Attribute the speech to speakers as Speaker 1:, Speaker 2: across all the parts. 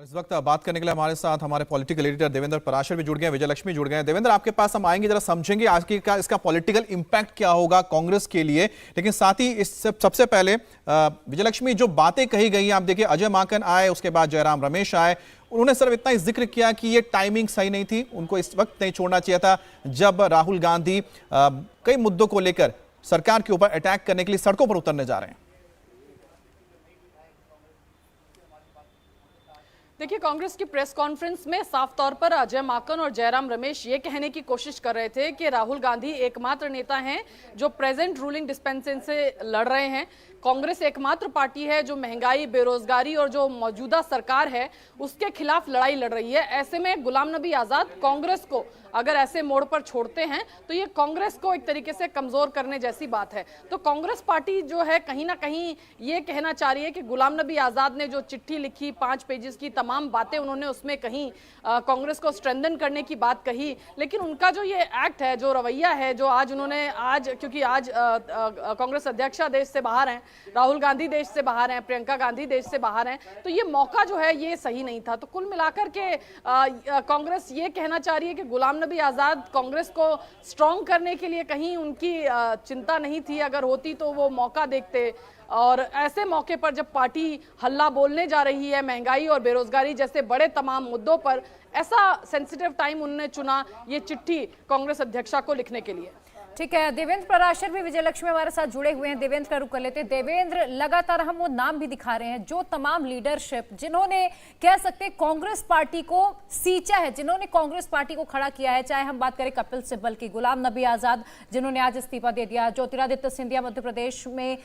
Speaker 1: और इस वक्त बात करने के लिए हमारे साथ हमारे पॉलिटिकल एडिटर देवेंद्र पराशर भी जुड़ गए हैं, विजयलक्ष्मी जुड़ गए हैं। देवेंद्र, आपके पास हम आएंगे, जरा समझेंगे आज की का इसका पॉलिटिकल इंपैक्ट क्या होगा कांग्रेस के लिए। लेकिन साथ ही इस सबसे पहले विजयलक्ष्मी, जो बातें कही गई, आप देखिए अजय माकन आए, उसके बाद जयराम रमेश आए, उन्होंने सिर्फ इतना ही जिक्र किया कि ये टाइमिंग सही नहीं थी, उनको इस वक्त नहीं छोड़ना चाहिए था जब राहुल गांधी कई मुद्दों को लेकर सरकार के ऊपर अटैक करने के लिए सड़कों पर उतरने जा रहे हैं।
Speaker 2: देखिए, कांग्रेस की प्रेस कॉन्फ्रेंस में साफ तौर पर अजय माकन और जयराम रमेश ये कहने की कोशिश कर रहे थे कि राहुल गांधी एकमात्र नेता हैं जो प्रेजेंट रूलिंग डिस्पेंसेशन से लड़ रहे हैं। कांग्रेस एकमात्र पार्टी है जो महंगाई, बेरोजगारी और जो मौजूदा सरकार है उसके खिलाफ लड़ाई लड़ रही है। ऐसे में गुलाम नबी आजाद कांग्रेस को अगर ऐसे मोड़ पर छोड़ते हैं तो ये कांग्रेस को एक तरीके से कमजोर करने जैसी बात है। तो कांग्रेस पार्टी जो है कहीं ना कहीं ये कहना चाह रही है कि गुलाम नबी आजाद ने जो चिट्ठी लिखी, 5 पेजेस की तमाम बातें उन्होंने उसमें कहीं कांग्रेस को स्ट्रेंथन करने की बात कही, लेकिन उनका जो ये एक्ट है, जो रवैया है, जो आज उन्होंने क्योंकि आज कांग्रेस अध्यक्षा देश से बाहर हैं, राहुल गांधी देश से बाहर हैं, प्रियंका गांधी देश से बाहर हैं, तो ये मौका जो है ये सही नहीं था। तो कुल मिलाकर के कांग्रेस ये कहना चाह रही है कि गुलाम नबी आजाद कांग्रेस को स्ट्रॉन्ग करने के लिए कहीं उनकी चिंता नहीं थी, अगर होती तो वो मौका देखते। और ऐसे मौके पर जब पार्टी हल्ला बोलने जा रही है महंगाई और बेरोजगारी जैसे बड़े तमाम मुद्दों पर, ऐसा सेंसिटिव टाइम उन्होंने चुना ये चिट्ठी कांग्रेस अध्यक्षा को लिखने के लिए।
Speaker 3: ठीक है, देवेंद्र पराशर भी विजयलक्ष्मी हमारे साथ जुड़े हुए हैं। देवेंद्र का रुख कर लेते हैं। देवेंद्र, लगातार हम वो नाम भी दिखा रहे हैं जो तमाम लीडरशिप जिन्होंने कह सकते हैं कांग्रेस पार्टी को सींचा है, जिन्होंने कांग्रेस पार्टी को खड़ा किया है, चाहे हम बात करें कपिल सिब्बल की, गुलाम नबी आजाद जिन्होंने आज इस्तीफा दे दिया, ज्योतिरादित्य सिंधिया मध्य प्रदेश में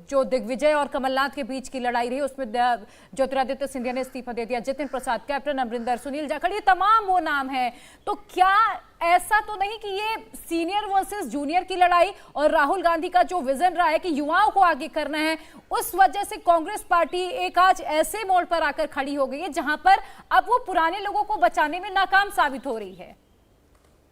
Speaker 3: जो दिग्विजय और कमलनाथ के बीच की लड़ाई रही उसमें ज्योतिरादित्य सिंधिया ने इस्तीफा दे दिया, जितिन प्रसाद, कैप्टन अमरिंदर, सुनील जाखड़, ये तमाम वो नाम है। तो क्या ऐसा तो नहीं कि ये सीनियर वर्सेस जूनियर की लड़ाई और राहुल गांधी का जो विजन रहा है कि युवाओं को आगे करना है, उस वजह से कांग्रेस पार्टी एक आज ऐसे मोड़ पर आकर खड़ी हो गई है जहां पर अब वो पुराने लोगों को बचाने में नाकाम साबित हो रही है?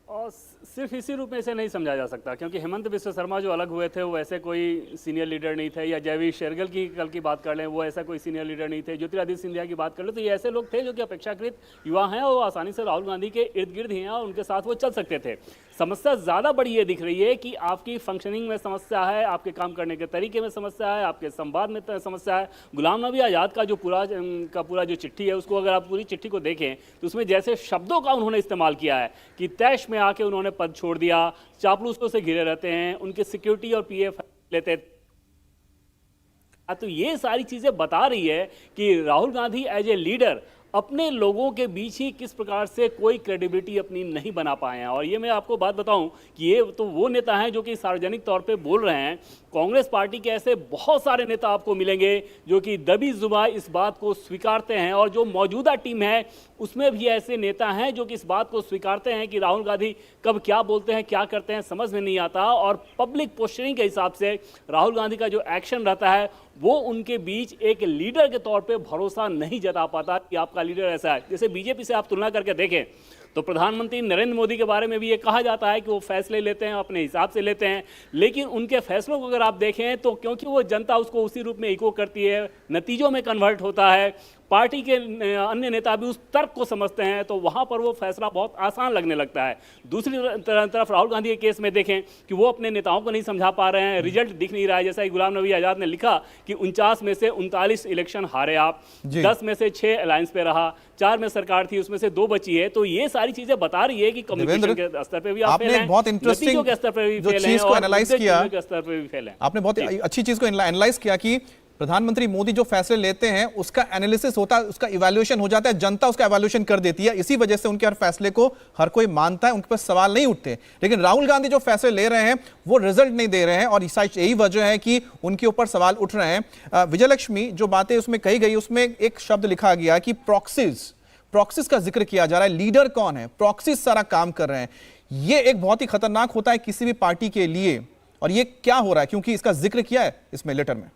Speaker 4: और सिर्फ इसी रूप में इसे नहीं समझा जा सकता, क्योंकि हेमंत बिस्व शर्मा जो अलग हुए थे वो ऐसे कोई सीनियर लीडर नहीं थे, या जयवीर शेरगिल की कल की बात कर लें, वो ऐसा कोई सीनियर लीडर नहीं थे, ज्योतिरादित्य सिंधिया की बात कर लें तो ये ऐसे लोग थे जो कि अपेक्षाकृत युवा हैं और आसानी से राहुल गांधी के इर्द गिर्द ही हैं और उनके साथ वो चल सकते थे। समस्या ज़्यादा बड़ी ये दिख रही है कि आपकी फंक्शनिंग में समस्या है, आपके काम करने के तरीके में समस्या है, आपके संवाद में समस्या है। गुलाम नबी आज़ाद का जो पूरा जो चिट्ठी है, उसको अगर आप पूरी चिट्ठी को देखें तो उसमें जैसे शब्दों का उन्होंने इस्तेमाल किया है कि तैश में आके उन्होंने पद छोड़ दिया, चापलूसों से घिरे रहते हैं, उनके सिक्योरिटी और पीएफ लेते। तो ये सारी चीजें बता रही है कि Rahul Gandhi as a leader अपने लोगों के बीच ही किस प्रकार से कोई क्रेडिबिलिटी अपनी नहीं बना पाए हैं। और ये मैं आपको बात बताऊं कि ये तो वो नेता हैं जो कि सार्वजनिक तौर पे बोल रहे हैं। कांग्रेस पार्टी के ऐसे बहुत सारे नेता आपको मिलेंगे जो कि दबी जुबान इस बात को स्वीकारते हैं, और जो मौजूदा टीम है उसमें भी ऐसे नेता हैं जो कि इस बात को स्वीकारते हैं कि राहुल गांधी कब क्या बोलते हैं, क्या करते हैं, समझ में नहीं आता। और पब्लिक पोस्चरिंग के हिसाब से राहुल गांधी का जो एक्शन रहता है वो उनके बीच एक लीडर के तौर पे भरोसा नहीं जता पाता कि आपका लीडर ऐसा है। जैसे बीजेपी से आप तुलना करके देखें तो प्रधानमंत्री नरेंद्र मोदी के बारे में भी ये कहा जाता है कि वो फैसले लेते हैं, अपने हिसाब से लेते हैं, लेकिन उनके फैसलों को अगर आप देखें तो क्योंकि वो जनता उसको उसी रूप में इको करती है, नतीजों में कन्वर्ट होता है, पार्टी के अन्य नेता भी उस तर्क को समझते हैं, तो वहाँ पर वो फैसला बहुत आसान लगने लगता है। दूसरी तरफ राहुल गांधी के केस में देखें कि वो अपने नेताओं को नहीं समझा पा रहे हैं, रिजल्ट दिख नहीं रहा है। जैसा कि गुलाम नबी आज़ाद ने लिखा कि 49 में से 39 इलेक्शन हारे आप, 10 में से 6 अलायंस पे रहा, 4 में सरकार थी उसमें से 2 बची है। तो ये सारी चीजें बता रही है कि कम्युनिकेशन के स्तर पे भी आप फेल हैं,
Speaker 1: बहुत इंटरेस्टिंग
Speaker 4: के स्तर पे भी फेल हैं,
Speaker 1: और एनालाइज किया
Speaker 4: के स्तर पे भी फेल हैं।
Speaker 1: आपने बहुत अच्छी चीज को एनालाइज किया कि प्रधानमंत्री मोदी जो फैसले लेते हैं उसका एनालिसिस होता है, उसका इवैल्यूएशन हो जाता है, जनता उसका इवैल्यूएशन कर देती है, इसी वजह से उनके हर फैसले को हर कोई मानता है, उनके पास सवाल नहीं उठते। लेकिन राहुल गांधी जो फैसले ले रहे हैं वो रिजल्ट नहीं दे रहे हैं, और यही वजह है कि उनके ऊपर सवाल उठ रहे हैं। विजयलक्ष्मी, जो बातें उसमें कही गई उसमें एक शब्द लिखा गया कि प्रॉक्सीज का जिक्र किया जा रहा है। लीडर कौन है? प्रॉक्सीज सारा काम कर रहे हैं। ये एक बहुत ही खतरनाक होता है किसी भी पार्टी के लिए, और ये क्या हो रहा है, क्योंकि इसका जिक्र किया है इसमें लेटर में।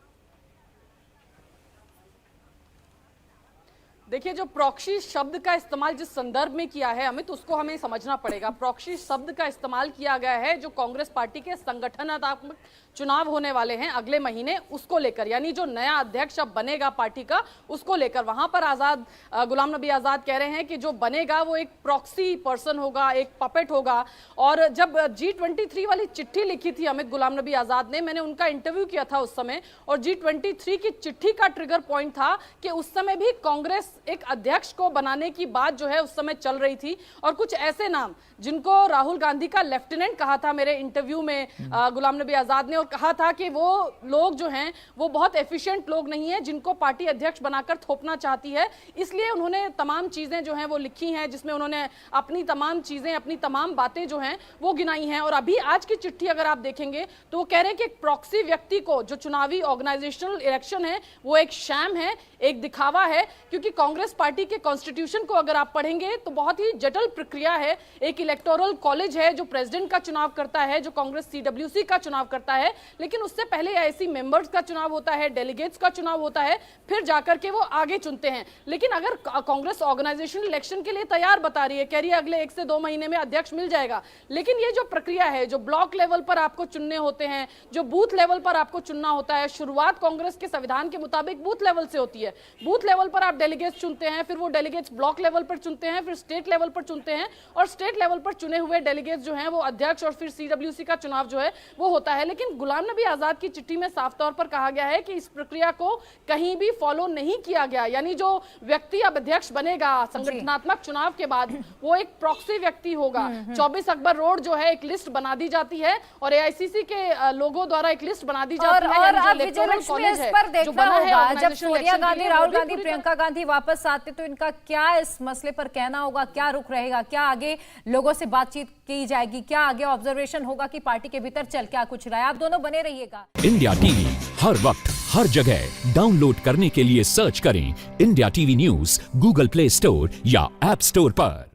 Speaker 2: देखिए, जो प्रॉक्सी शब्द का इस्तेमाल जिस संदर्भ में किया है अमित, उसको हमें समझना पड़ेगा। प्रॉक्सी शब्द का इस्तेमाल किया गया है जो कांग्रेस पार्टी के संगठनात्मक चुनाव होने वाले हैं अगले महीने, उसको लेकर, यानी जो नया अध्यक्ष अब बनेगा पार्टी का, उसको लेकर। वहां पर गुलाम नबी आजाद कह रहे हैं कि जो बनेगा वो एक प्रॉक्सी पर्सन होगा, एक पपेट होगा। और जब G23 वाली चिट्ठी लिखी थी अमित गुलाम नबी आजाद ने, मैंने उनका इंटरव्यू किया था उस समय, और G23 की चिट्ठी का ट्रिगर पॉइंट था कि उस समय भी कांग्रेस एक अध्यक्ष को बनाने की बात जो है उस समय चल रही थी, और कुछ ऐसे नाम जिनको राहुल गांधी का लेफ्टिनेंट कहा था मेरे इंटरव्यू में गुलाम नबी आजाद ने, और कहा था कि वो लोग जो हैं वो बहुत एफिशिएंट लोग नहीं है जिनको पार्टी अध्यक्ष बनाकर थोपना चाहती है। इसलिए उन्होंने तमाम चीजें जो हैं वो लिखी हैं, जिसमें उन्होंने अपनी तमाम चीजें, अपनी तमाम बातें जो हैं वो गिनाई हैं। और अभी आज की चिट्ठी अगर आप देखेंगे तो वो कह रहे हैं कि एक प्रॉक्सी व्यक्ति को, जो चुनावी ऑर्गेनाइजेशनल इलेक्शन है वो एक शैम है, एक दिखावा है, क्योंकि कांग्रेस पार्टी के कॉन्स्टिट्यूशन को अगर आप पढ़ेंगे तो बहुत ही जटिल प्रक्रिया है। एक इलेक्टोरल कॉलेज है जो प्रेसिडेंट का चुनाव करता है, जो कांग्रेस CWC का चुनाव करता है, लेकिन उससे पहले ऐसी मेंबर्स का चुनाव होता है, डेलीगेट्स का चुनाव होता है, फिर जाकर के वो आगे चुनते हैं। लेकिन अगर कांग्रेस ऑर्गेनाइजेशनल इलेक्शन के लिए तैयार बता रही है, कह रही है अगले 1 से 2 महीने में अध्यक्ष मिल जाएगा, लेकिन ये जो प्रक्रिया है, जो ब्लॉक लेवल पर आपको चुनने होते हैं, जो बूथ लेवल पर आपको चुनना होता है, शुरुआत कांग्रेस के संविधान के मुताबिक बूथ लेवल से होती है। बूथ लेवल पर आप डेलीगेट्स चुनते हैं, फिर वो डेलीगेट्स ब्लॉक लेवल पर चुनते हैं, फिर स्टेट लेवल पर चुनते हैं, और स्टेट लेवल पर चुने हुए डेलीगेट्स जो हैं वो अध्यक्ष और फिर CWC का चुनाव जो है वो होता है। लेकिन गुलाम नबी आजाद की चिट्ठी में साफ तौर पर कहा गया है कि इस प्रक्रिया को कहीं भी फॉलो नहीं किया गया, यानी जो व्यक्ति अब अध्यक्ष बनेगा संगठनात्मक चुनाव के बाद वो एक प्रॉक्सी व्यक्ति होगा। 24 अकबर रोड जो है एक लिस्ट बना दी जाती है, और AICC के लोगों द्वारा एक लिस्ट बना दी जाती है।
Speaker 3: और अब विजयलक्ष्मी इस पर देखना होगा, जब सोनिया गांधी, राहुल गांधी, प्रियंका गांधी वापस आते तो इनका क्या इस मसले पर कहना होगा, क्या रुख रहेगा, क्या आगे लोगों से बातचीत की जाएगी, क्या आगे ऑब्जर्वेशन होगा कि पार्टी के भीतर चल क्या कुछ रहा है। आप दोनों बने रहिएगा।
Speaker 5: इंडिया टीवी हर वक्त हर जगह डाउनलोड करने के लिए सर्च करें India TV news Google play store या ऐप स्टोर पर।